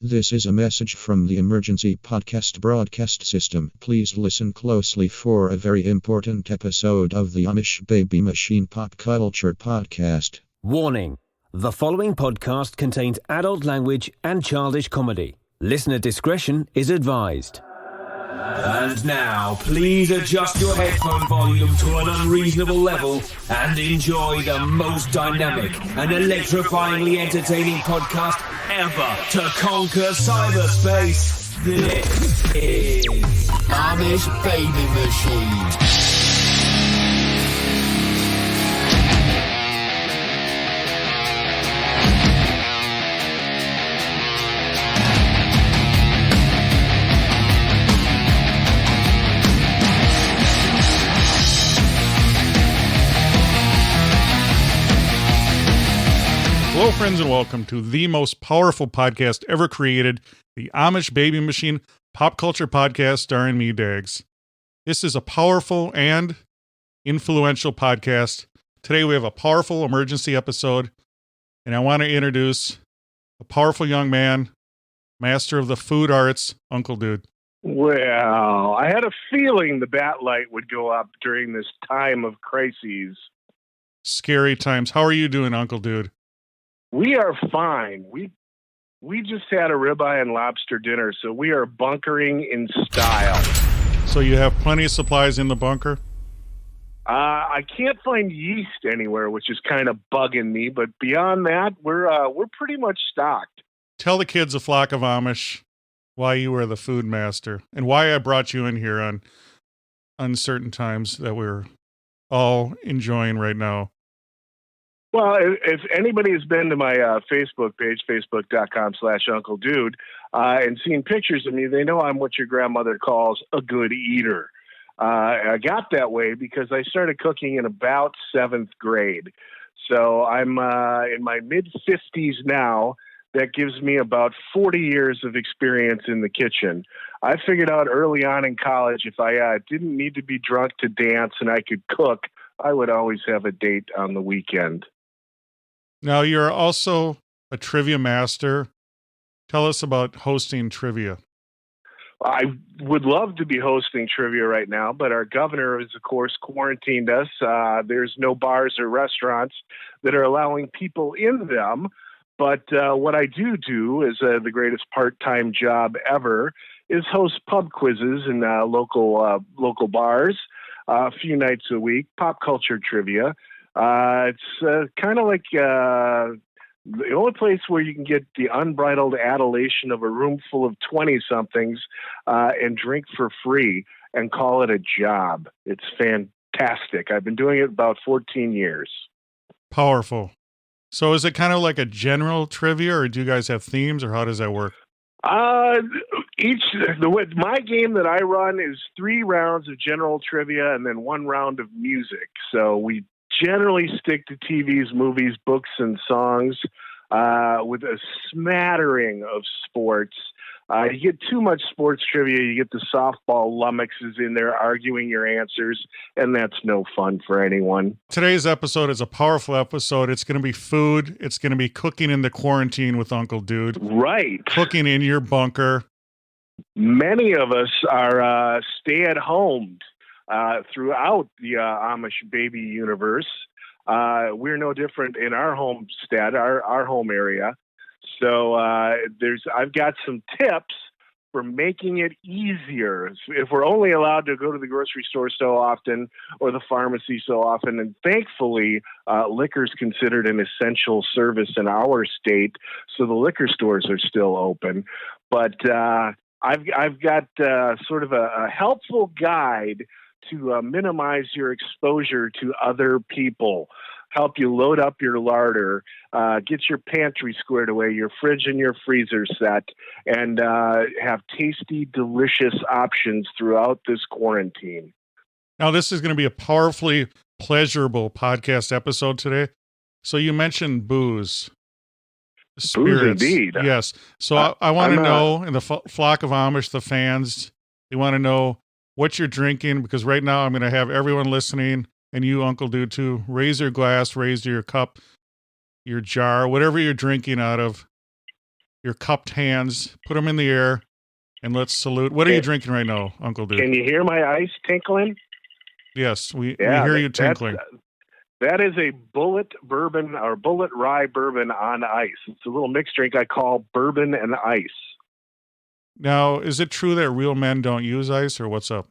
This is a message from the Emergency Podcast Broadcast System. Please listen closely for a very important episode of the Amish Baby Machine Pop Culture Podcast. Warning: the following podcast contains adult language and childish comedy. Listener discretion is advised. And now, please adjust your headphone volume to an unreasonable level and enjoy the most dynamic and electrifyingly entertaining podcast ever to conquer cyberspace. This is Amish Baby Machine. Hello, friends, and welcome to the most powerful podcast ever created, the Amish Baby Machine Pop Culture Podcast starring me, Dags. This is a powerful and influential podcast. Today we have a powerful emergency episode, and I want to introduce a powerful young man, master of the food arts, Uncle Dude. Well, I had a feeling the bat light would go up during this time of crises. Scary times. How are you doing, Uncle Dude? We are fine. We just had a ribeye and lobster dinner, so we are bunkering in style. So you have plenty of supplies in the bunker? I can't find yeast anywhere, which is kind of bugging me. But beyond that, we're pretty much stocked. Tell the kids, a flock of Amish, why you are the food master and why I brought you in here on uncertain times that we're all enjoying right now. Well, if anybody has been to my Facebook page, facebook.com/Uncle Dude, and seen pictures of me, they know I'm what your grandmother calls a good eater. I got that way because I started cooking in about 7th grade. So I'm in my mid-50s now. That gives me about 40 years of experience in the kitchen. I figured out early on in college if I didn't need to be drunk to dance and I could cook, I would always have a date on the weekend. Now, you're also a trivia master. Tell us about hosting trivia. I would love to be hosting trivia right now, but our governor has, of course, quarantined us. There's no bars or restaurants that are allowing people in them. But what I do is the greatest part-time job ever is host pub quizzes in local bars a few nights a week, pop culture trivia. It's kind of like the only place where you can get the unbridled adulation of a room full of 20-somethings and drink for free and call it a job. It's fantastic. I've been doing it about 14 years. Powerful. So is it kind of like a general trivia, or do you guys have themes, or how does that work? My game that I run is 3 rounds of general trivia and then 1 round of music. So we generally stick to TVs, movies, books, and songs with a smattering of sports. You get too much sports trivia, you get the softball lummoxes in there arguing your answers, and that's no fun for anyone. Today's episode is a powerful episode. It's going to be food. It's going to be cooking in the quarantine with Uncle Dude. Right. Cooking in your bunker. Many of us are stay-at-home throughout the Amish baby universe. We're no different in our homestead, our home area. So I've got some tips for making it easier. If we're only allowed to go to the grocery store so often or the pharmacy so often, and thankfully liquor is considered an essential service in our state, so the liquor stores are still open. But I've got sort of a helpful guide to minimize your exposure to other people, help you load up your larder, get your pantry squared away, your fridge and your freezer set, and have tasty, delicious options throughout this quarantine. Now, this is going to be a powerfully pleasurable podcast episode today. So you mentioned booze. Spirits. Booze, indeed. Yes. So I want to know, in the flock of Amish, the fans, they want to know what you're drinking, because right now I'm going to have everyone listening, and you, Uncle Dude, too, raise your glass, raise your cup, your jar, whatever you're drinking out of. your cupped hands, put them in the air, and let's salute. What are you drinking right now, Uncle Dude? Can you hear my ice tinkling? Yes, we hear you tinkling. That is a bullet bourbon or bullet rye bourbon on ice. It's a little mixed drink I call bourbon and ice. Now, is it true that real men don't use ice, or what's up?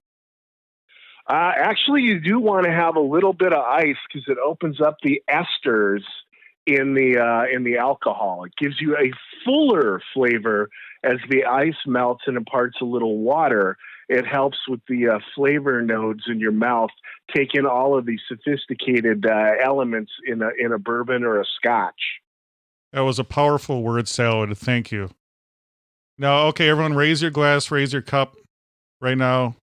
Actually, you do want to have a little bit of ice because it opens up the esters in the alcohol. It gives you a fuller flavor as the ice melts and imparts a little water. It helps with the flavor nodes in your mouth, take in all of these sophisticated elements in a bourbon or a scotch. That was a powerful word salad. Thank you. Now, okay, everyone, raise your glass, raise your cup right now.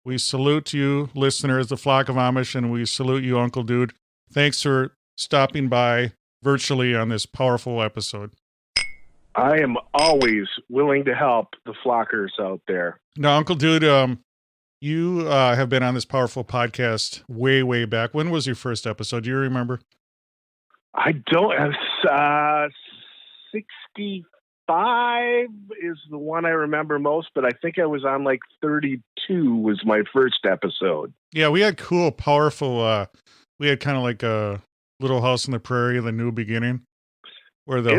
We salute you, listeners, the flock of Amish, and we salute you, Uncle Dude. Thanks for stopping by virtually on this powerful episode. I am always willing to help the flockers out there. Now, Uncle Dude, you have been on this powerful podcast way, way back. When was your first episode? Do you remember? I don't have 65 is the one I remember most, but I think I was on like 32 was my first episode. Yeah, we had cool, powerful, we had kind of like a Little House on the Prairie, the new beginning, where the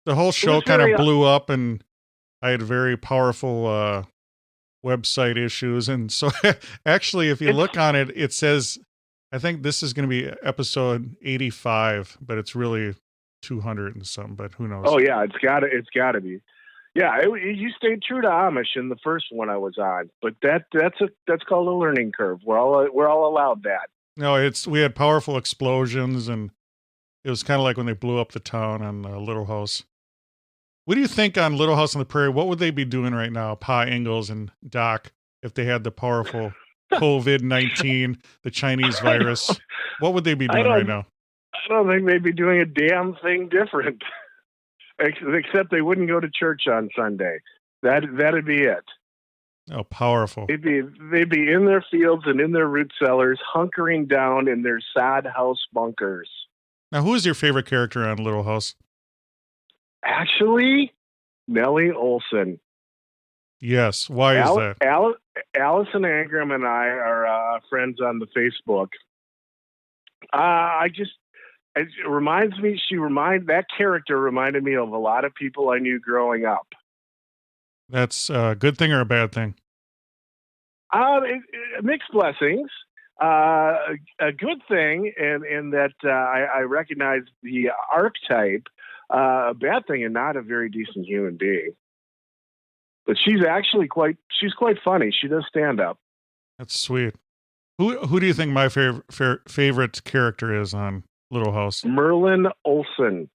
whole show kind of blew up, and I had very powerful website issues. And so actually, if you look on it, it says, I think this is going to be episode 85, but it's really 200 and something, but who knows? Oh yeah, it's gotta be. Yeah, you stayed true to Amish in the first one I was on, but that's called a learning curve. We're all allowed that. No, we had powerful explosions, and it was kind of like when they blew up the town on Little House. What do you think on Little House on the Prairie? What would they be doing right now, Pa Ingalls and Doc, if they had the powerful COVID-19, the Chinese virus? What would they be doing right now? I don't think they'd be doing a damn thing different, except they wouldn't go to church on Sunday. That'd be it. Oh, powerful! They'd be in their fields and in their root cellars, hunkering down in their sod house bunkers. Now, who is your favorite character on Little House? Actually, Nellie Olson. Yes. Why is that? Allison Angram and I are friends on the Facebook. It reminds me. That character reminded me of a lot of people I knew growing up. That's a good thing or a bad thing? Mixed blessings. A good thing, in that I recognize the archetype. A bad thing, and not a very decent human being. But she's actually quite funny. She does stand up. That's sweet. Who do you think my favorite character is on Little House? Merlin Olsen.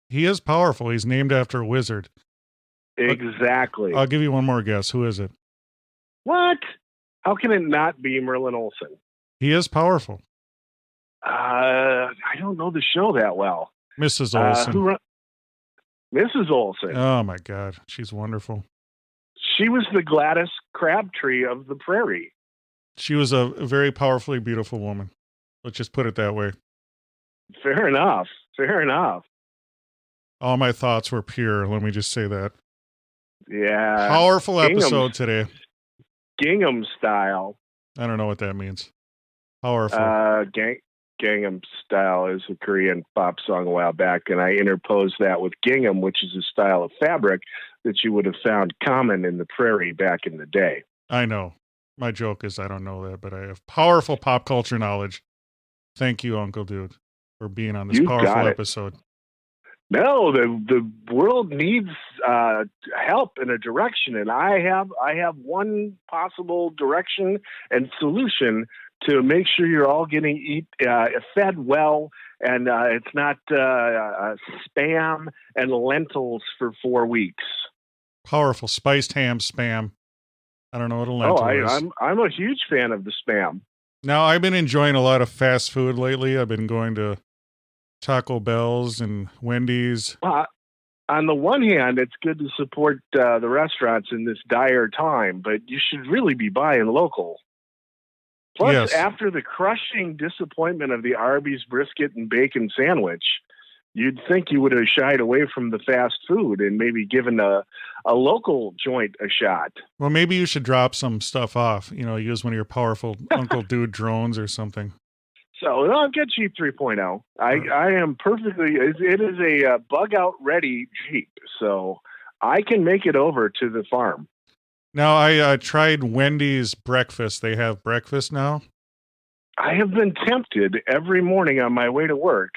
He is powerful. He's named after a wizard. Exactly. I'll give you one more guess. Who is it? What? How can it not be Merlin Olsen? He is powerful. I don't know the show that well. Mrs. Olsen. Mrs. Olsen. Oh my God, she's wonderful. She was the Gladys Crabtree of the prairie. She was a very powerfully beautiful woman. Let's just put it that way. Fair enough. All my thoughts were pure. Let me just say that. Yeah. Powerful episode today. Gingham style. I don't know what that means. Powerful. Gangnam Style is a Korean pop song a while back, and I interposed that with gingham, which is a style of fabric that you would have found common in the prairie back in the day. I know. My joke is I don't know that, but I have powerful pop culture knowledge. Thank you, Uncle Dude, for being on this powerful episode. No, the world needs help in a direction, and I have one possible direction and solution to make sure you're all getting fed well, and it's not spam and lentils for 4 weeks. Powerful spiced ham spam. I don't know what a lentil is. I'm a huge fan of the spam. Now, I've been enjoying a lot of fast food lately. I've been going to Taco Bell's and Wendy's. On the one hand, it's good to support the restaurants in this dire time, but you should really be buying local. Plus, After the crushing disappointment of the Arby's brisket and bacon sandwich, you'd think you would have shied away from the fast food and maybe given a local joint a shot. Well, maybe you should drop some stuff off. Use one of your powerful Uncle Dude drones or something. So I'll get Jeep 3.0. I am perfectly. It is a bug out ready Jeep, so I can make it over to the farm. Now I tried Wendy's breakfast. They have breakfast now. I have been tempted every morning on my way to work,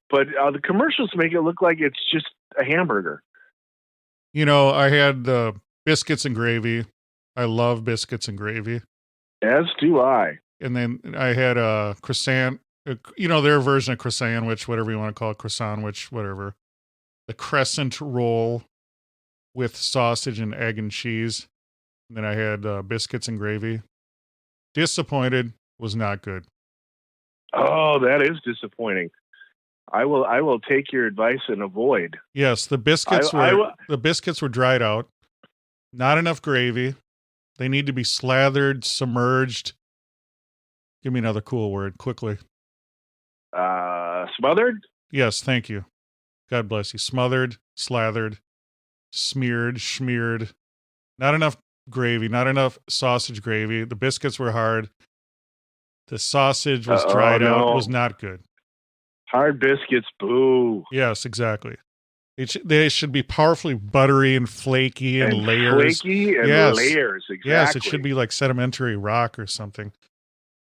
but the commercials make it look like it's just a hamburger. I had the biscuits and gravy. I love biscuits and gravy. As do I. And then I had a croissant, their version of croissant sandwich, whatever you want to call it, croissant sandwich, whatever. The crescent roll with sausage and egg and cheese. And then I had biscuits and gravy. Disappointed, was not good. Oh, that is disappointing. I will take your advice and avoid. Yes, the biscuits were dried out. Not enough gravy. They need to be slathered, submerged. Give me another cool word quickly. Smothered? Yes, thank you. God bless you. Smothered, slathered, smeared, schmeared. Not enough gravy, not enough sausage gravy. The biscuits were hard. The sausage was dried out. It was not good. Hard biscuits, boo. Yes, exactly. They should be powerfully buttery and flaky and layers. Flaky and layers, exactly. Yes, it should be like sedimentary rock or something.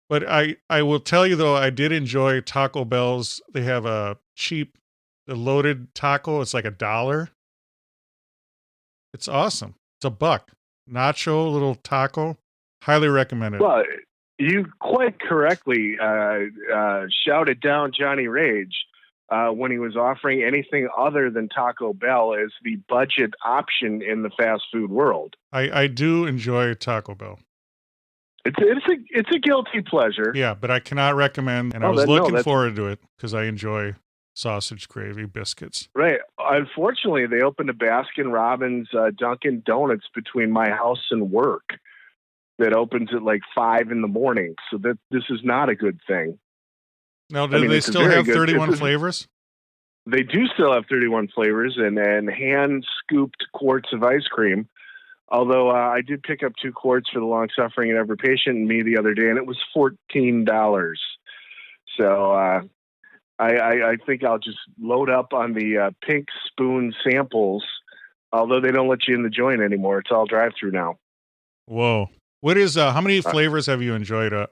But I will tell you, though, I did enjoy Taco Bell's. They have a cheap, the loaded taco. It's like $1. It's awesome. It's $1. Nacho, little taco. Highly recommended. Well, you quite correctly shouted down Johnny Rage when he was offering anything other than Taco Bell as the budget option in the fast food world. I do enjoy Taco Bell. It's a guilty pleasure. Yeah, but I cannot recommend, and I was looking forward to it because I enjoy sausage gravy biscuits. Right. Unfortunately, they opened a Baskin Robbins Dunkin' Donuts between my house and work that opens at like 5 a.m. So this is not a good thing. Now, do they still have 31 flavors? They do still have 31 flavors and hand-scooped quarts of ice cream. Although I did pick up 2 quarts for the long-suffering and ever patient and me the other day, and it was $14. So I think I'll just load up on the pink spoon samples, although they don't let you in the joint anymore. It's all drive-through now. Whoa. What is, how many flavors have you enjoyed out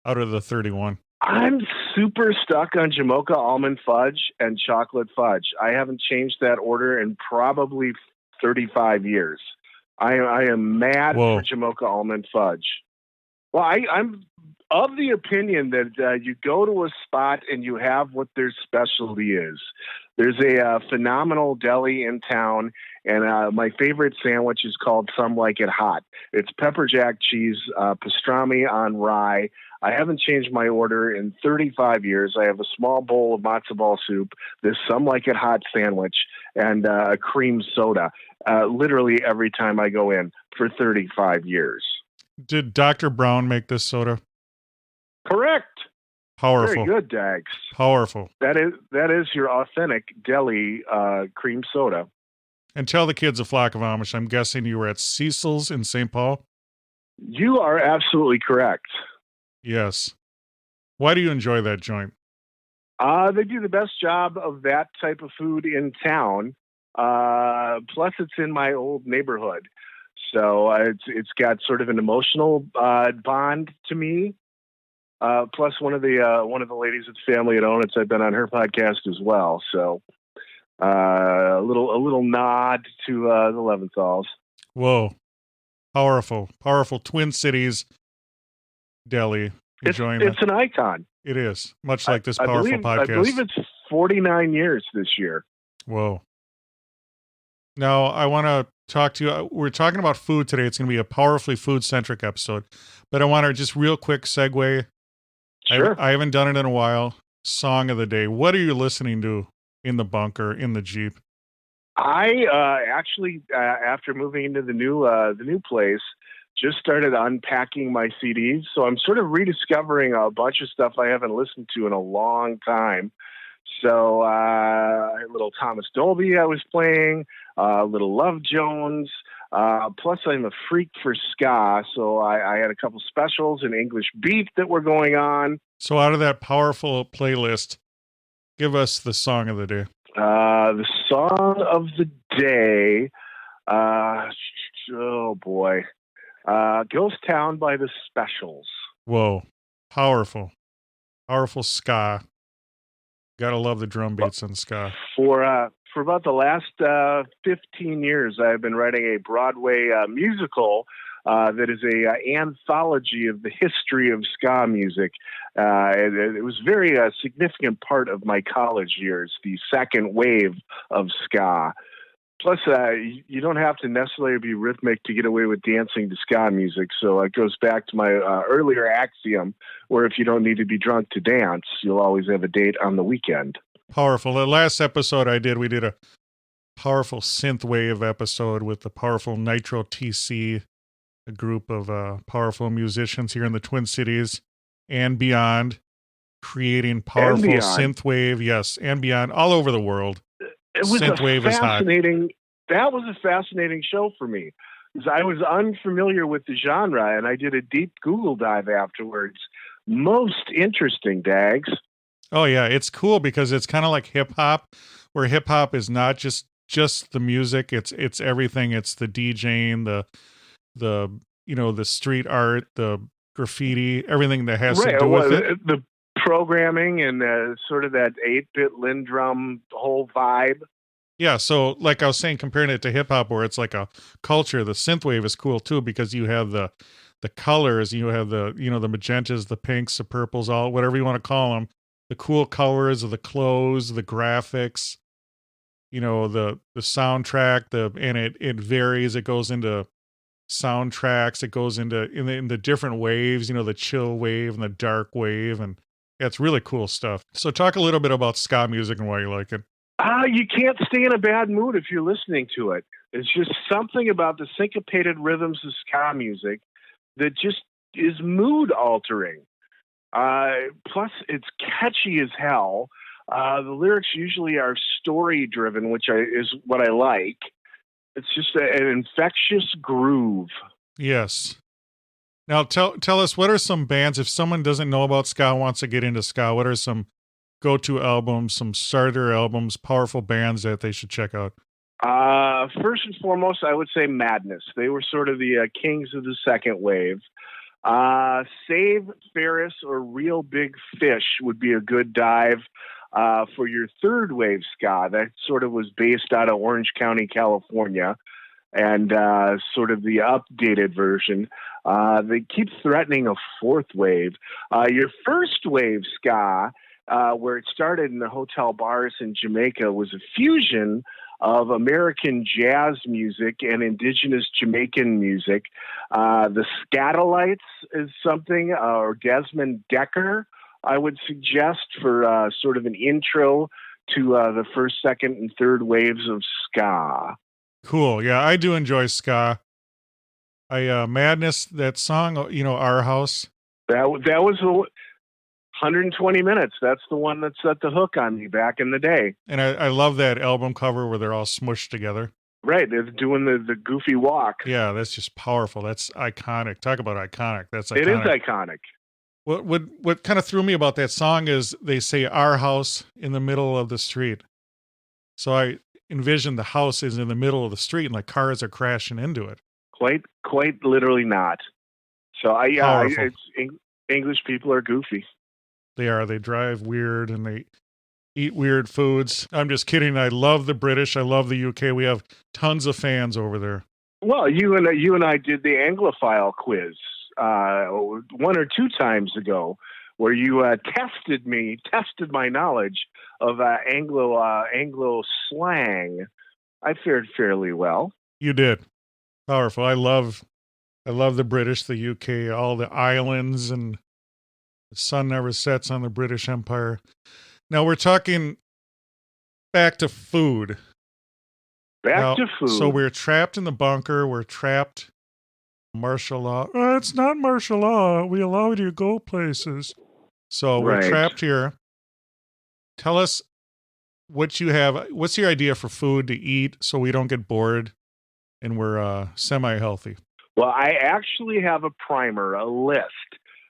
of the 31? I'm super stuck on Jamocha almond fudge and chocolate fudge. I haven't changed that order in probably 35 years. I am mad for Jamocha almond fudge. Well, I'm of the opinion that you go to a spot and you have what their specialty is. There's a phenomenal deli in town, and my favorite sandwich is called Some Like It Hot. It's pepper jack cheese, pastrami on rye. I haven't changed my order in 35 years. I have a small bowl of matzo ball soup, this Some Like It Hot sandwich, and a cream soda. Literally every time I go in for 35 years. Did Dr. Brown make this soda? Correct. Powerful. Very good, Dags. Powerful. That is your authentic deli cream soda. And tell the kids a flock of Amish. I'm guessing you were at Cecil's in St. Paul? You are absolutely correct. Yes. Why do you enjoy that joint? They do the best job of that type of food in town. Plus, it's in my old neighborhood, so it's got sort of an emotional bond to me. Plus, one of the ladies at the family at Onitz, I've been on her podcast as well. So a little nod to the Leventhal's. Whoa, powerful Twin Cities deli. It's an icon. It is, much like this powerful podcast. I believe it's 49 years this year. Whoa. Now, I want to talk to you. We're talking about food today. It's going to be a powerfully food-centric episode. But I want to just real quick segue. Sure. I haven't done it in a while. Song of the day. What are you listening to in the bunker, in the Jeep? I actually, after moving into the new place, just started unpacking my CDs. So I'm sort of rediscovering a bunch of stuff I haven't listened to in a long time. So a little Thomas Dolby I was playing, a little Love Jones. Plus, I'm a freak for ska, so I had a couple specials in English beat that were going on. So out of that powerful playlist, give us the song of the day. The song of the day, oh boy, Ghost Town by the Specials. Whoa, powerful ska. Gotta love the drum beats on ska. For about the last 15 years, I've been writing a Broadway musical that is a anthology of the history of ska music. It was very significant part of my college years, the second wave of ska. Plus, you don't have to necessarily be rhythmic to get away with dancing to ska music. So it goes back to my earlier axiom, where if you don't need to be drunk to dance, you'll always have a date on the weekend. Powerful. The last episode we did a powerful synthwave episode with the powerful Nitro TC, a group of powerful musicians here in the Twin Cities and beyond, creating powerful synthwave, yes, and beyond, all over the world. It was synthwave is hot. That was a fascinating show for me, because I was unfamiliar with the genre, and I did a deep Google dive afterwards. Most interesting, Dags. Oh yeah, it's cool because it's kind of like hip hop, where hip hop is not just the music; it's everything. It's the DJing, the street art, the graffiti, everything that has to do with it. The programming and sort of that 8-bit Lindrum whole vibe. Yeah, so like I was saying, comparing it to hip hop, where it's like a culture, the synthwave is cool too because you have the colors, you have the the magentas, the pinks, the purples, all whatever you want to call them, the cool colors of the clothes, the graphics, the soundtrack, and it varies. It goes into soundtracks. It goes into in the different waves, the chill wave and the dark wave, and it's really cool stuff. So talk a little bit about ska music and why you like it. You can't stay in a bad mood if you're listening to it. It's just something about the syncopated rhythms of ska music that just is mood altering. Plus, it's catchy as hell. The lyrics usually are story driven, which is what I like. It's just an infectious groove. Yes. Now, tell us, what are some bands, if someone doesn't know about ska, wants to get into ska, what are some go-to albums, some starter albums, powerful bands that they should check out? First and foremost, I would say Madness. They were sort of the kings of the second wave. Save Ferris or Real Big Fish would be a good dive for your third wave ska. That sort of was based out of Orange County, California, and sort of the updated version. They keep threatening a fourth wave. Your first wave ska, where it started in the hotel bars in Jamaica, was a fusion of American jazz music and indigenous Jamaican music. The Scatolites is something, or Desmond Decker, I would suggest for sort of an intro to the first, second, and third waves of ska. Cool. Yeah, I do enjoy ska. Madness, that song, Our House. That was 120 minutes. That's the one that set the hook on me back in the day. And I love that album cover where they're all smushed together. Right, they're doing the goofy walk. Yeah, that's just powerful. That's iconic. Talk about iconic. That's iconic. It is iconic. What kind of threw me about that song is they say our house in the middle of the street. So I envision the house is in the middle of the street and like cars are crashing into it. Quite literally not. So English people are goofy. They are. They drive weird and they eat weird foods. I'm just kidding. I love the British. I love the UK. We have tons of fans over there. Well, you and I did the Anglophile quiz 1 or 2 times ago, where you tested my knowledge of Anglo slang. I fared fairly well. You did. Powerful. I love the British, the UK, all the islands, and the sun never sets on the British Empire. Now we're talking back to food. Back to food. So we're trapped in the bunker. We're trapped. Martial law. It's not martial law. We allow you to go places. So we're trapped here. Tell us what you have. What's your idea for food to eat so we don't get bored and we're semi-healthy? Well, I actually have a primer, a list,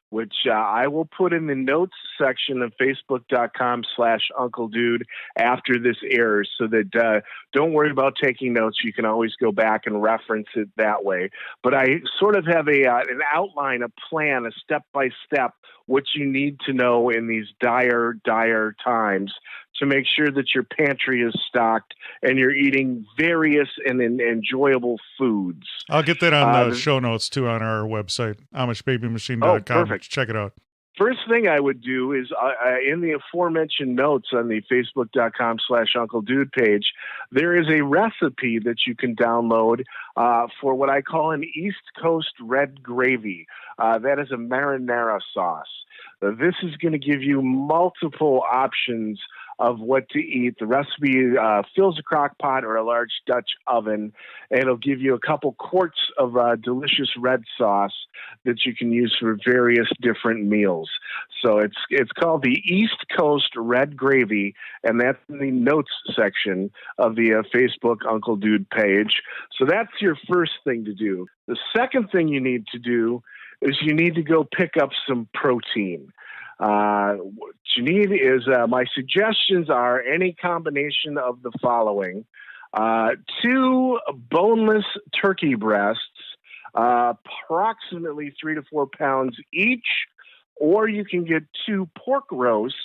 which I will put in the notes section of Facebook.com/Uncle Dude after this airs, so that don't worry about taking notes. You can always go back and reference it that way. But I sort of have an outline, a plan, a step-by-step, what you need to know in these dire times to make sure that your pantry is stocked and you're eating various and enjoyable foods. I'll get that on the show notes, too, on our website, AmishBabyMachine.com. Oh, perfect. Check it out. First thing I would do is in the aforementioned notes on the Facebook.com/Uncle Dude page, there is a recipe that you can download for what I call an East Coast red gravy. That is a marinara sauce. This is going to give you multiple options of what to eat. The recipe fills a crock pot or a large Dutch oven, and it'll give you a couple quarts of delicious red sauce that you can use for various different meals. So it's called the East Coast Red Gravy, and that's in the notes section of the Facebook Uncle Dude page. So that's your first thing to do. The second thing you need to do is you need to go pick up some protein. What you need is, my suggestions are any combination of the following. 2 boneless turkey breasts, approximately 3 to 4 pounds each, or you can get 2 pork roasts,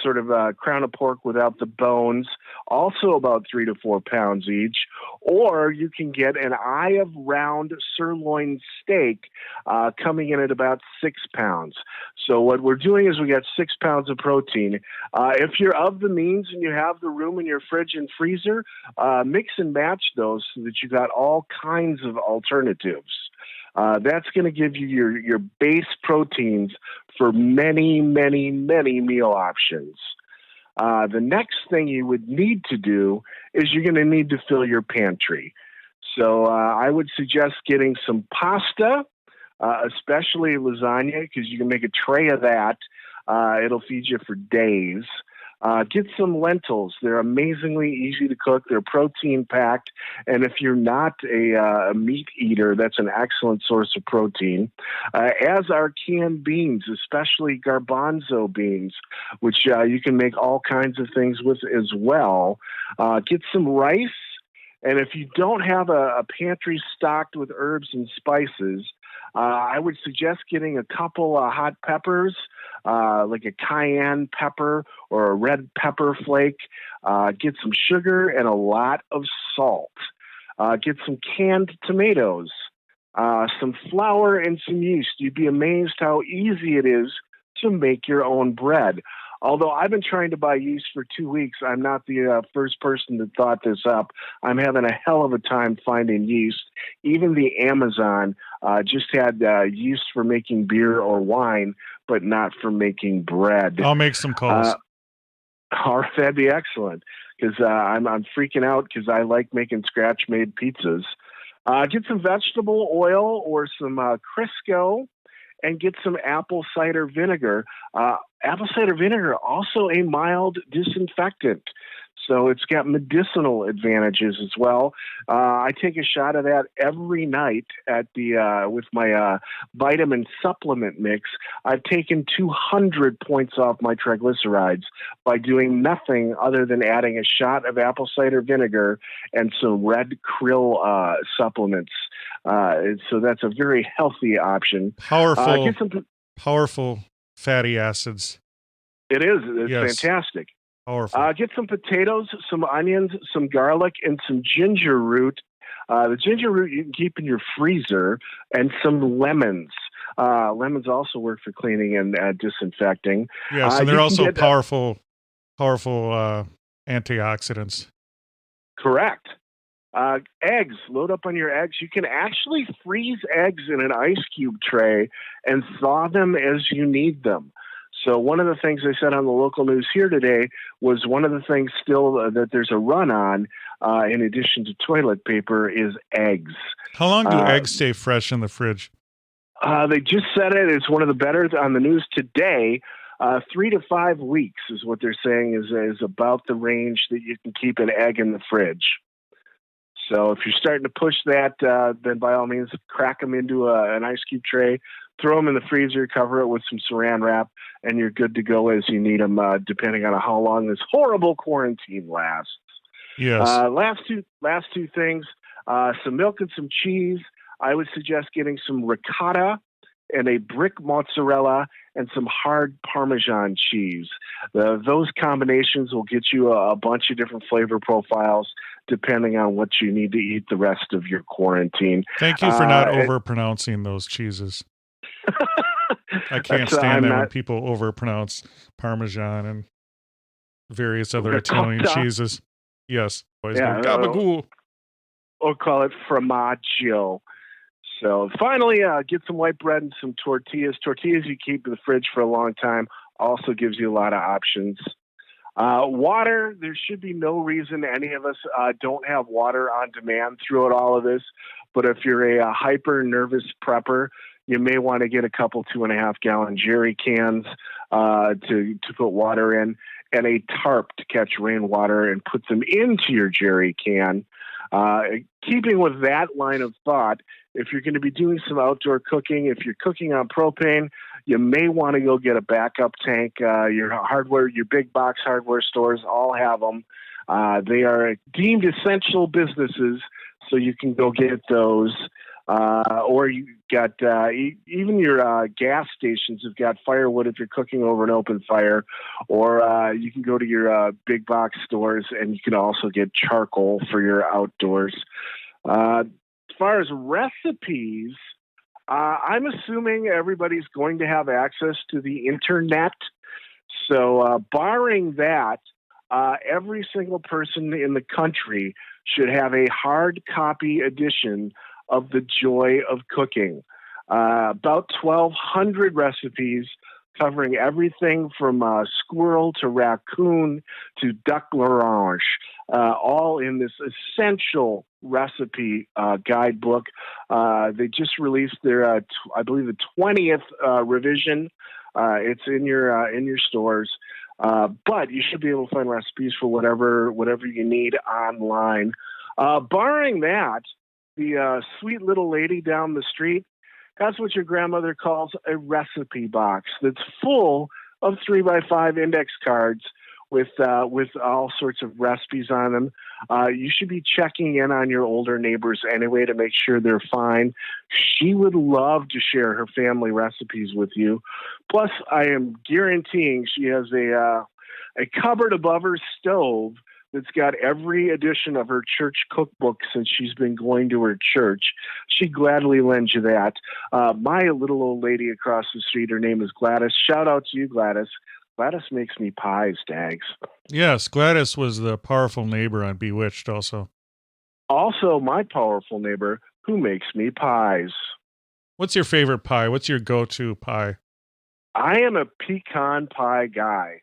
sort of a crown of pork without the bones, also about 3 to 4 pounds each, or you can get an eye of round sirloin steak coming in at about 6 pounds. So what we're doing is we got 6 pounds of protein. If you're of the means and you have the room in your fridge and freezer, mix and match those so that you got all kinds of alternatives. That's going to give you your base proteins for many, many, many meal options. The next thing you would need to do is you're going to need to fill your pantry. So I would suggest getting some pasta, especially lasagna, because you can make a tray of that. It'll feed you for days. Get some lentils. They're amazingly easy to cook. They're protein packed. And if you're not a meat eater, that's an excellent source of protein. As are canned beans, especially garbanzo beans, which you can make all kinds of things with as well. Get some rice. And if you don't have a pantry stocked with herbs and spices, I would suggest getting a couple hot peppers, like a cayenne pepper or a red pepper flake. Get some sugar and a lot of salt. Get some canned tomatoes, some flour, and some yeast. You'd be amazed how easy it is to make your own bread. Although I've been trying to buy yeast for 2 weeks, I'm not the first person that thought this up. I'm having a hell of a time finding yeast. Even the Amazon just had yeast for making beer or wine, but not for making bread. I'll make some calls. That'd be excellent, because I'm freaking out because I like making scratch-made pizzas. Get some vegetable oil or some Crisco, and get some apple cider vinegar. Apple cider vinegar, also a mild disinfectant. So it's got medicinal advantages as well. I take a shot of that every night at with my vitamin supplement mix. I've taken 200 points off my triglycerides by doing nothing other than adding a shot of apple cider vinegar and some red krill supplements. So that's a very healthy option. Powerful fatty acids. It is. It's fantastic. Powerful. Get some potatoes, some onions, some garlic, and some ginger root. The ginger root you can keep in your freezer, and some lemons. Lemons also work for cleaning and disinfecting. Yes, and they're also powerful antioxidants. Correct. Eggs. Load up on your eggs. You can actually freeze eggs in an ice cube tray and thaw them as you need them. So one of the things I said on the local news here today was one of the things still that there's a run on, in addition to toilet paper, is eggs. How long do eggs stay fresh in the fridge? They just said it. It's one of the better on the news today. 3 to 5 weeks is what they're saying is about the range that you can keep an egg in the fridge. So if you're starting to push that, then by all means, crack them into an ice cube tray, throw them in the freezer, cover it with some saran wrap, and you're good to go as you need them, depending on how long this horrible quarantine lasts. Yes. Last two things, some milk and some cheese. I would suggest getting some ricotta and a brick mozzarella and some hard Parmesan cheese. Those combinations will get you a bunch of different flavor profiles depending on what you need to eat the rest of your quarantine. Thank you for not overpronouncing those cheeses. I can't stand that when people overpronounce Parmesan and various other Italian cheeses. Yes. Gabagool. Or call it formaggio. So finally, get some white bread and some tortillas. Tortillas you keep in the fridge for a long time also gives you a lot of options. Water, there should be no reason any of us don't have water on demand throughout all of this. But if you're a hyper nervous prepper, you may want to get a couple 2.5-gallon jerry cans to put water in, and a tarp to catch rainwater and put them into your jerry can. Keeping with that line of thought, if you're going to be doing some outdoor cooking, if you're cooking on propane, you may want to go get a backup tank. Your big box hardware stores all have them. They are deemed essential businesses, so you can go get those. Or you got even your gas stations have got firewood if you're cooking over an open fire, or you can go to your big box stores and you can also get charcoal for your outdoors. As far as recipes, I'm assuming everybody's going to have access to the internet. So barring that, every single person in the country should have a hard copy edition of The Joy of Cooking. About 1,200 recipes covering everything from squirrel to raccoon to duck l'orange, all in this essential recipe guidebook. They just released their, I believe, the 20th revision. It's in your stores. But you should be able to find recipes for whatever you need online. Barring that, the sweet little lady down the street, that's what your grandmother calls a recipe box that's full of 3x5 index cards with all sorts of recipes on them. You should be checking in on your older neighbors anyway to make sure they're fine. She would love to share her family recipes with you. Plus, I am guaranteeing she has a cupboard above her stove that's got every edition of her church cookbook since she's been going to her church. She'd gladly lend you that. My little old lady across the street, her name is Gladys. Shout out to you, Gladys. Gladys makes me pies, Dags. Yes, Gladys was the powerful neighbor on Bewitched also. Also, my powerful neighbor who makes me pies. What's your favorite pie? What's your go-to pie? I am a pecan pie guy.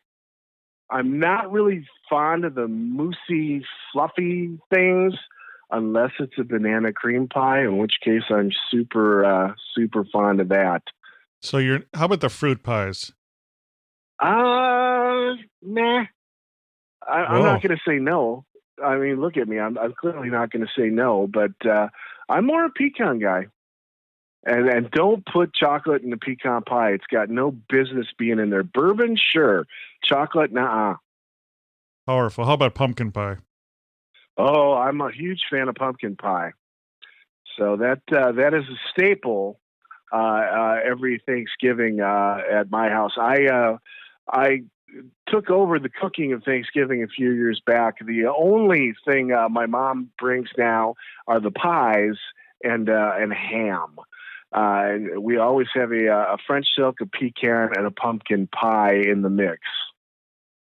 I'm not really fond of the moussey, fluffy things unless it's a banana cream pie, in which case I'm super fond of that. So how about the fruit pies? Nah. I'm not going to say no. I mean, look at me. I'm clearly not going to say no, but I'm more a pecan guy. And don't put chocolate in the pecan pie. It's got no business being in there. Bourbon, sure. Chocolate, nah. Powerful. How about pumpkin pie? Oh, I'm a huge fan of pumpkin pie. So that is a staple every Thanksgiving at my house. I took over the cooking of Thanksgiving a few years back. The only thing my mom brings now are the pies and ham. We always have a French silk, a pecan, and a pumpkin pie in the mix.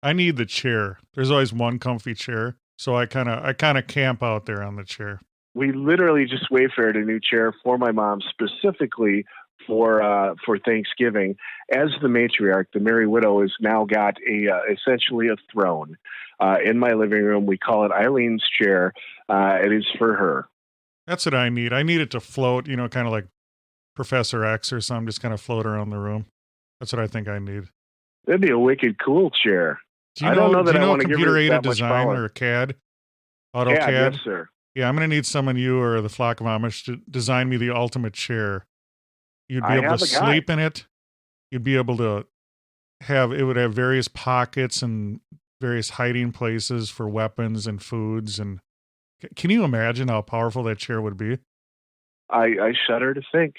I need the chair. There's always one comfy chair, so I kind of camp out there on the chair. We literally just wayfared a new chair for my mom specifically for Thanksgiving. As the matriarch, the Merry Widow has now got essentially a throne in my living room. We call it Eileen's chair. It is for her. That's what I need. I need it to float, kind of like Professor X or something, just kind of float around the room. That's what I think I need. That'd be a wicked cool chair. Do you I don't know that do you I know want to give it computer-aided that much design power. or CAD? Yeah, AutoCAD? yes, sir. Yeah, I'm going to need someone, you or the Flock of Amish, to design me the ultimate chair. You'd be I able have to a guy. sleep in it. You'd be able to it would have various pockets and various hiding places for weapons and foods. And can you imagine how powerful that chair would be? I shudder to think.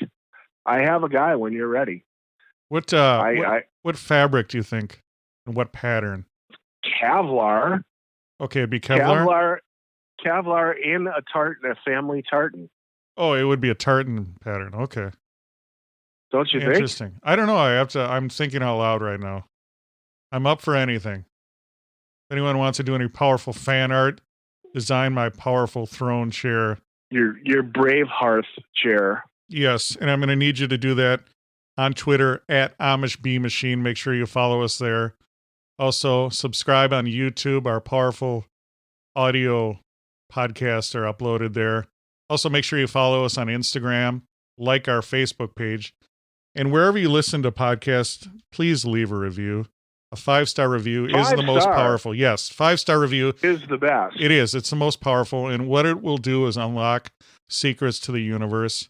I have a guy when you're ready. What fabric do you think? And what pattern? Kevlar. Okay, it'd be Kevlar? Kevlar in a tartan, a family tartan. Oh, it would be a tartan pattern. Okay. Don't you think? Interesting. I don't know. I'm thinking out loud right now. I'm up for anything. If anyone wants to do any powerful fan art, design my powerful throne chair. Your brave hearth chair. Yes, and I'm going to need you to do that on Twitter at Amish Bee Machine. Make sure you follow us there. Also, subscribe on YouTube. Our powerful audio podcasts are uploaded there. Also, make sure you follow us on Instagram, like our Facebook page, and wherever you listen to podcasts, please leave a review. A 5-star review is the most powerful. Yes, 5-star review is the best. It is. It's the most powerful, and what it will do is unlock secrets to the universe.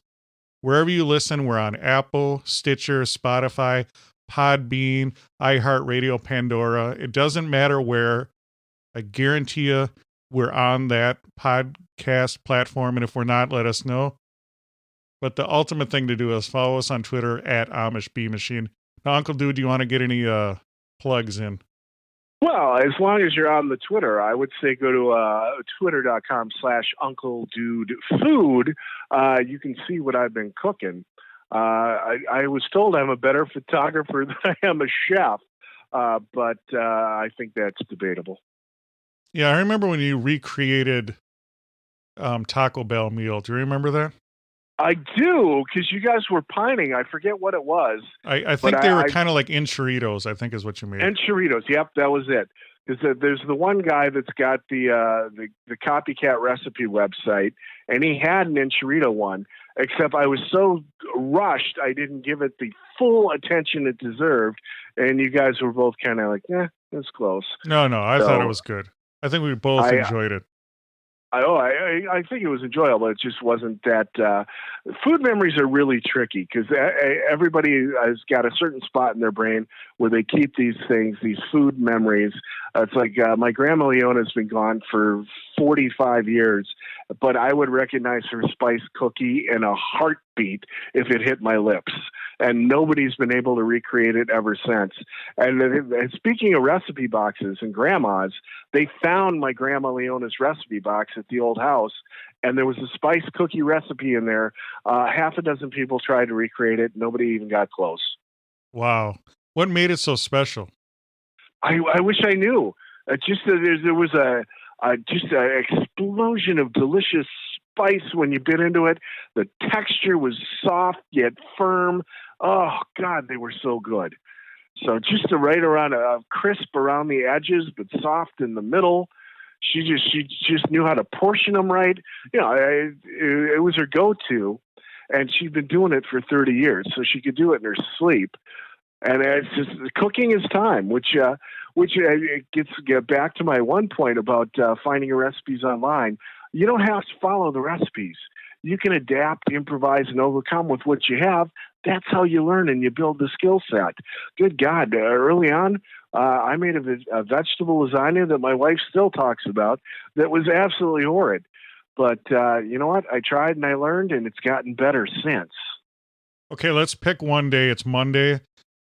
Wherever you listen, we're on Apple, Stitcher, Spotify, Podbean, iHeartRadio, Pandora. It doesn't matter where. I guarantee you we're on that podcast platform, and if we're not, let us know. But the ultimate thing to do is follow us on Twitter at Amish Bee Machine. Now, Uncle Dude, do you want to get any plugs in? Well, as long as you're on the Twitter, I would say go to twitter.com/UncleDudeFood. You can see what I've been cooking. I was told I'm a better photographer than I am a chef, but I think that's debatable. Yeah, I remember when you recreated Taco Bell meal. Do you remember that? I do, because you guys were pining. I forget what it was. I think they were kind of like enchiladas, I think is what you made. Enchiladas, yep, that was it. There's the one guy that's got the copycat recipe website, and he had an enchilada one, except I was so rushed I didn't give it the full attention it deserved, and you guys were both kind of like, it's close. No, I thought it was good. I think we both enjoyed it. I think it was enjoyable. It just wasn't that. Food memories are really tricky because everybody has got a certain spot in their brain where they keep these things, these food memories. It's like my grandma Leona's been gone for 45 years, but I would recognize her spice cookie in a heartbeat if it hit my lips. And nobody's been able to recreate it ever since. And speaking of recipe boxes and grandmas, they found my grandma Leona's recipe box at the old house, and there was a spice cookie recipe in there. Half a dozen people tried to recreate it. Nobody even got close. Wow. What made it so special? I wish I knew. There was just an explosion of delicious spice when you bit into it. The texture was soft yet firm. Oh God, they were so good. So just right around crisp around the edges, but soft in the middle. She just knew how to portion them right. You know, it was her go-to, and she'd been doing it for 30 years, so she could do it in her sleep. And it's just cooking is time, which gets back to my one point about finding your recipes online. You don't have to follow the recipes. You can adapt, improvise, and overcome with what you have. That's how you learn and you build the skill set. Good God, early on, I made a vegetable lasagna that my wife still talks about that was absolutely horrid. But you know what? I tried and I learned, and it's gotten better since. Okay, let's pick one day. It's Monday.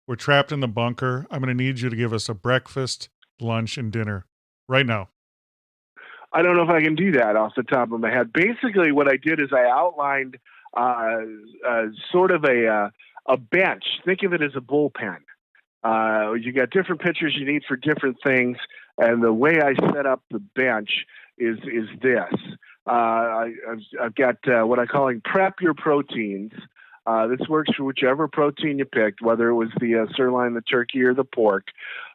We're trapped in the bunker. I'm going to need you to give us a breakfast, lunch, and dinner right now. I don't know if I can do that off the top of my head. Basically, what I did is I outlined sort of a bench. Think of it as a bullpen. You got different pictures you need for different things, and the way I set up the bench is this. I've got what I'm calling prep your proteins. This works for whichever protein you picked, whether it was the sirloin, the turkey, or the pork.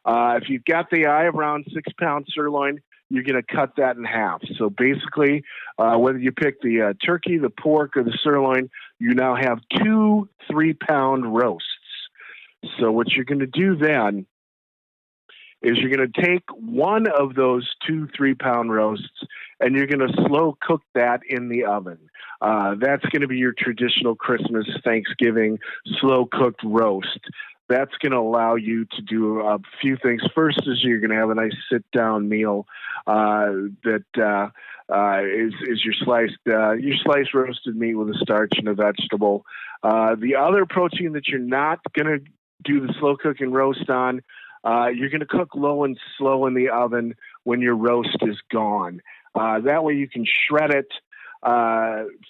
If you've got the eye of around 6-pound sirloin, you're going to cut that in half. So basically, whether you pick the turkey, the pork, or the sirloin, you now have 2 3-pound roasts. So what you're going to do then is you're going to take one of those 2-3 pound roasts and you're going to slow cook that in the oven. That's going to be your traditional Christmas, Thanksgiving, slow cooked roast. That's going to allow you to do a few things. First is you're going to have a nice sit-down meal that is your sliced roasted meat with a starch and a vegetable. The other protein that you're not going to do the slow cook and roast on, you're going to cook low and slow in the oven when your roast is gone. That way you can shred it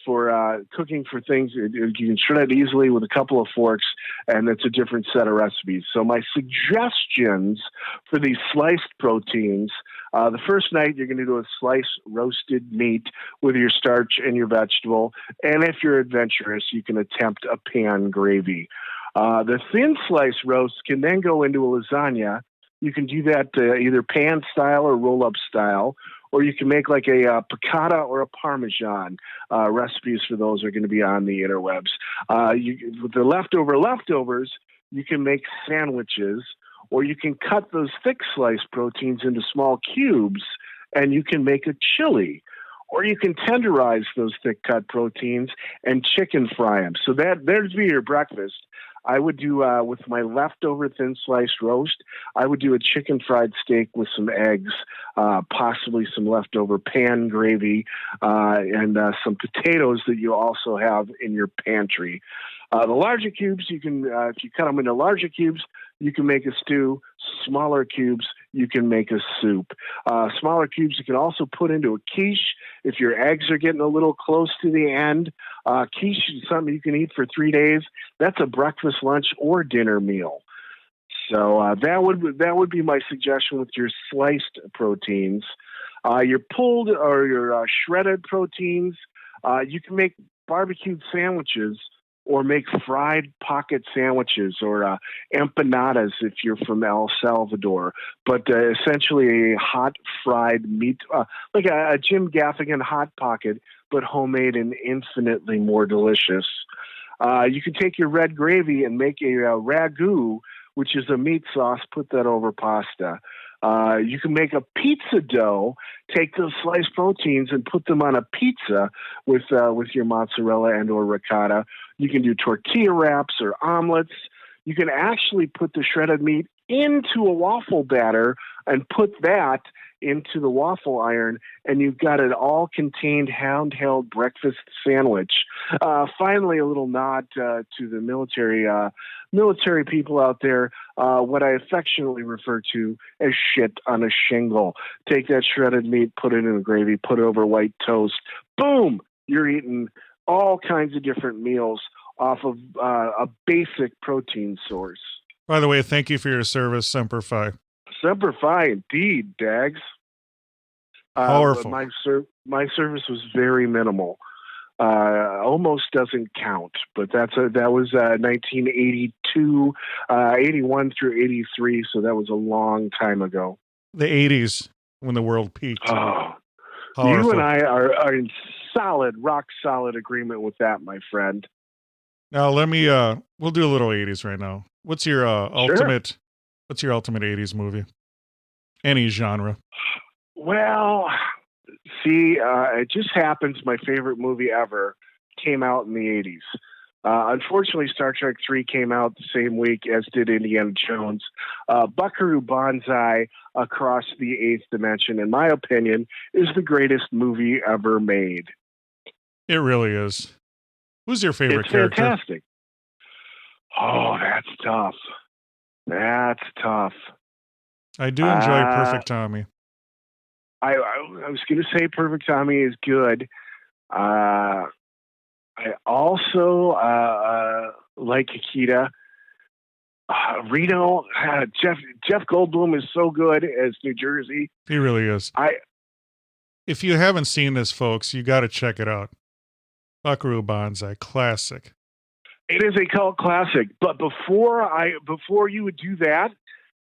for cooking for things. You can shred it easily with a couple of forks, and it's a different set of recipes. So my suggestions for these sliced proteins, the first night you're going to do a sliced roasted meat with your starch and your vegetable. And if you're adventurous, you can attempt a pan gravy. The thin slice roast can then go into a lasagna. You can do that either pan style or roll up style, or you can make like a piccata or a parmesan. Recipes for those are going to be on the interwebs. With the leftovers, you can make sandwiches, or you can cut those thick slice proteins into small cubes, and you can make a chili. Or you can tenderize those thick cut proteins and chicken fry them. So there's be your breakfast. I would do, with my leftover thin sliced roast, I would do a chicken fried steak with some eggs, possibly some leftover pan gravy, and some potatoes that you also have in your pantry. The larger cubes, you can, if you cut them into larger cubes, you can make a stew. Smaller cubes, you can make a soup. Smaller cubes, you can also put into a quiche if your eggs are getting a little close to the end. Quiche is something you can eat for 3 days. That's a breakfast, lunch, or dinner meal. So that would be my suggestion with your sliced proteins. Your pulled or your shredded proteins, you can make barbecued sandwiches or make fried pocket sandwiches or empanadas if you're from El Salvador. But essentially a hot fried meat, like a Jim Gaffigan hot pocket, but homemade and infinitely more delicious. You can take your red gravy and make a ragu, which is a meat sauce, put that over pasta. You can make a pizza dough, take those sliced proteins and put them on a pizza with your mozzarella and or ricotta. You can do tortilla wraps or omelets. You can actually put the shredded meat into a waffle batter and put that into the waffle iron, and you've got an all-contained handheld breakfast sandwich. Finally, a little nod to the military people out there, what I affectionately refer to as shit on a shingle. Take that shredded meat, put it in a gravy, put it over white toast. Boom! You're eating all kinds of different meals off of a basic protein source. By the way, thank you for your service, Semper Fi. Semper Fi, indeed, Dags. Powerful. My service was very minimal. Almost doesn't count, but that was 1982, 81 through 83, so that was a long time ago. The 80s, when the world peaked. Oh, Powerful. you and I are in rock solid agreement with that, my friend. Now let me, we'll do a little 80s right now. What's your ultimate 80s movie? Any genre. Well, see, it just happens my favorite movie ever came out in the 80s. Unfortunately, Star Trek 3 came out the same week as did Indiana Jones. Buckaroo Banzai Across the Eighth Dimension, in my opinion, is the greatest movie ever made. It really is. Who's your favorite character? It's fantastic. Oh, that's tough. That's tough. I do enjoy Perfect Tommy. I was going to say Perfect Tommy is good. I also like Akita. Reno, Jeff Goldblum is so good as New Jersey. He really is. If you haven't seen this, folks, you got to check it out. Buckaroo Banzai, classic. It is a cult classic. But before you would do that,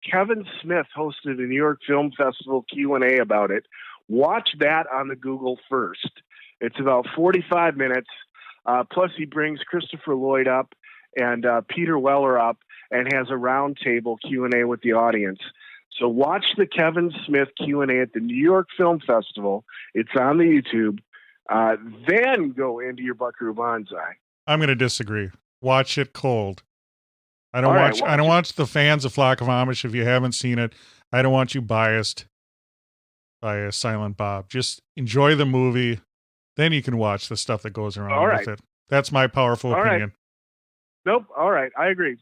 Kevin Smith hosted a New York Film Festival Q&A about it. Watch that on the Google first. It's about 45 minutes. Plus, he brings Christopher Lloyd up and Peter Weller up and has a roundtable Q&A with the audience. So watch the Kevin Smith Q&A at the New York Film Festival. It's on the YouTube. Then go into your Buckaroo Banzai. I'm going to disagree. Watch it cold. I don't All right, watch. I don't watch the fans of Flock of Amish. If you haven't seen it, I don't want you biased by a Silent Bob. Just enjoy the movie. Then you can watch the stuff that goes around with it. That's my powerful opinion. Right. Nope. All right. I agree.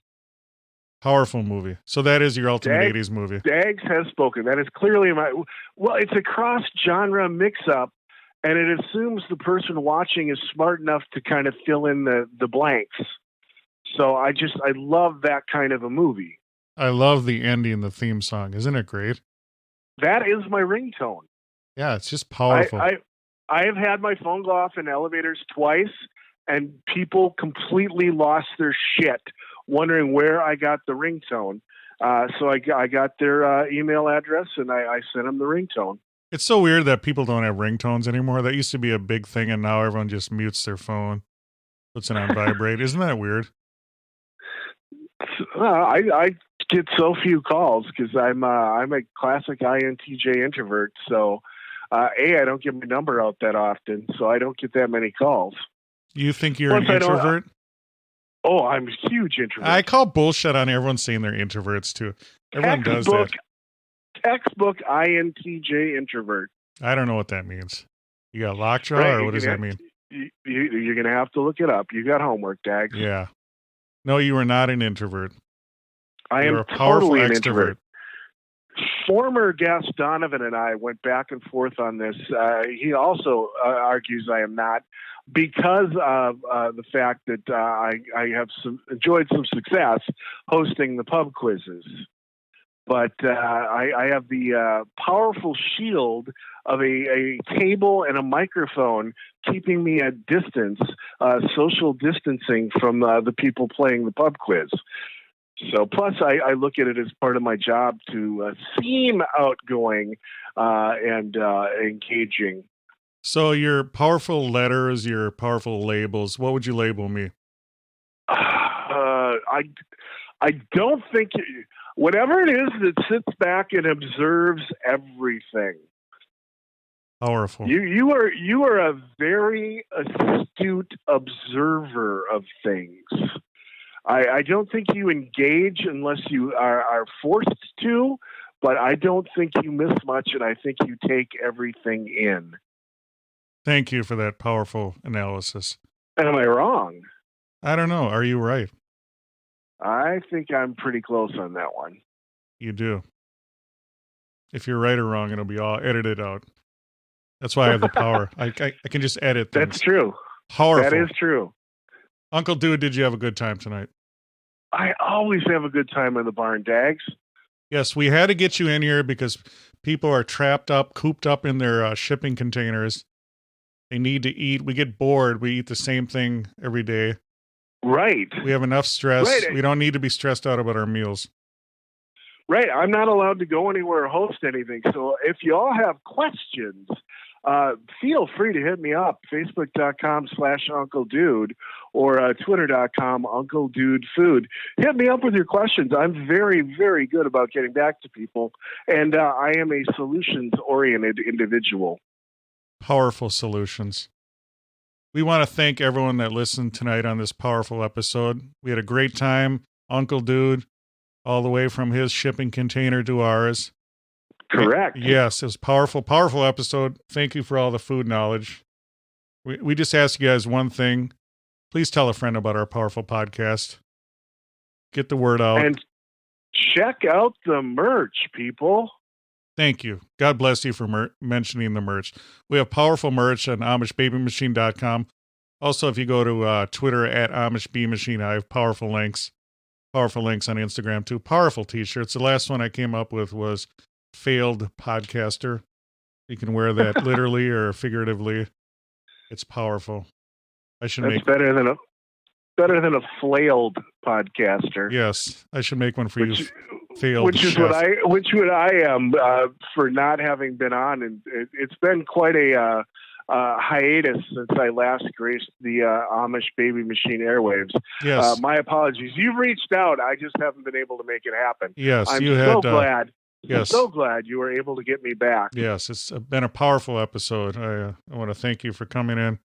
Powerful movie. So that is your ultimate 80s movie. Dags has spoken. That is clearly well, it's a cross-genre mix-up, and it assumes the person watching is smart enough to kind of fill in the blanks. So I love that kind of a movie. I love the ending, the theme song. Isn't it great? That is my ringtone. Yeah, it's just powerful. I have had my phone go off in elevators twice, and people completely lost their shit wondering where I got the ringtone. So I got their email address, and I sent them the ringtone. It's so weird that people don't have ringtones anymore. That used to be a big thing, and now everyone just mutes their phone, puts it on vibrate. Isn't that weird? I get so few calls because I'm a classic INTJ introvert. So, I don't give my number out that often, so I don't get that many calls. You think you're an introvert? I'm a huge introvert. I call bullshit on everyone saying they're introverts too. Everyone does that. Textbook INTJ introvert. I don't know what that means. You got lockjaw, or what does that mean? You're going to have to look it up. You got homework, Dags. Yeah. No, you are not an introvert. You're a powerful totally an extrovert. Introvert. Former guest Donovan and I went back and forth on this. He also argues I am not, because of the fact that I have enjoyed some success hosting the pub quizzes. But I have the powerful shield of a table and a microphone keeping me at distance, social distancing from the people playing the pub quiz. So plus I look at it as part of my job to seem outgoing and engaging. So your powerful letters, your powerful labels, what would you label me? I don't think whatever it is that sits back and observes everything. Powerful. You are a very astute observer of things. I don't think you engage unless you are forced to, but I don't think you miss much, and I think you take everything in. Thank you for that powerful analysis. Am I wrong? I don't know. Are you right? I think I'm pretty close on that one. You do. If you're right or wrong, it'll be all edited out. That's why I have the power. I can just edit things. That's true. Powerful. That is true. Uncle Dude, did you have a good time tonight? I always have a good time in the barn, Dags. Yes, we had to get you in here because people are cooped up in their shipping containers. They need to eat. We get bored. We eat the same thing every day. Right. We have enough stress. Right. We don't need to be stressed out about our meals. Right. I'm not allowed to go anywhere or host anything. So if you all have questions, feel free to hit me up, facebook.com/Uncle Dude or twitter.com Uncle Dude Food. Hit me up with your questions. I'm very, very good about getting back to people, and I am a solutions-oriented individual. Powerful solutions. We want to thank everyone that listened tonight on this powerful episode. We had a great time. Uncle Dude, all the way from his shipping container to ours. Correct. Yes, it was powerful, powerful episode. Thank you for all the food knowledge. We just ask you guys one thing. Please tell a friend about our powerful podcast. Get the word out. And check out the merch, people. Thank you. God bless you for mentioning the merch. We have powerful merch on AmishBabyMachine.com. Also, if you go to Twitter at AmishBMachine, I have powerful links. Powerful links on Instagram, too. Powerful t-shirts. The last one I came up with was Failed Podcaster. You can wear that literally or figuratively. It's powerful. That's better than a flailed podcaster. Yes, I should make one for you. Failed, which is chef. what I am for not having been on, and it's been quite a hiatus since I last graced the Amish Baby Machine airwaves. Yes, my apologies. You've reached out. I just haven't been able to make it happen. Yes, I'm you so had. glad. Yes. So glad you were able to get me back. Yes, it's been a powerful episode. I want to thank you for coming in.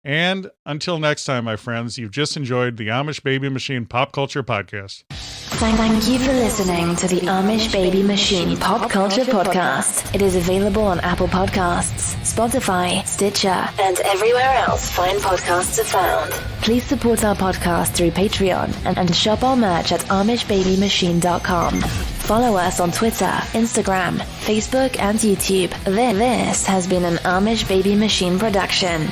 And until next time, my friends, you've just enjoyed the Amish Baby Machine Pop Culture Podcast. Thank you for listening to the Amish Baby Machine Pop Culture Podcast. It is available on Apple Podcasts, Spotify, Stitcher, and everywhere else fine podcasts are found. Please support our podcast through Patreon and shop our merch at AmishBabyMachine.com. Follow us on Twitter, Instagram, Facebook, and YouTube. This has been an Amish Baby Machine production.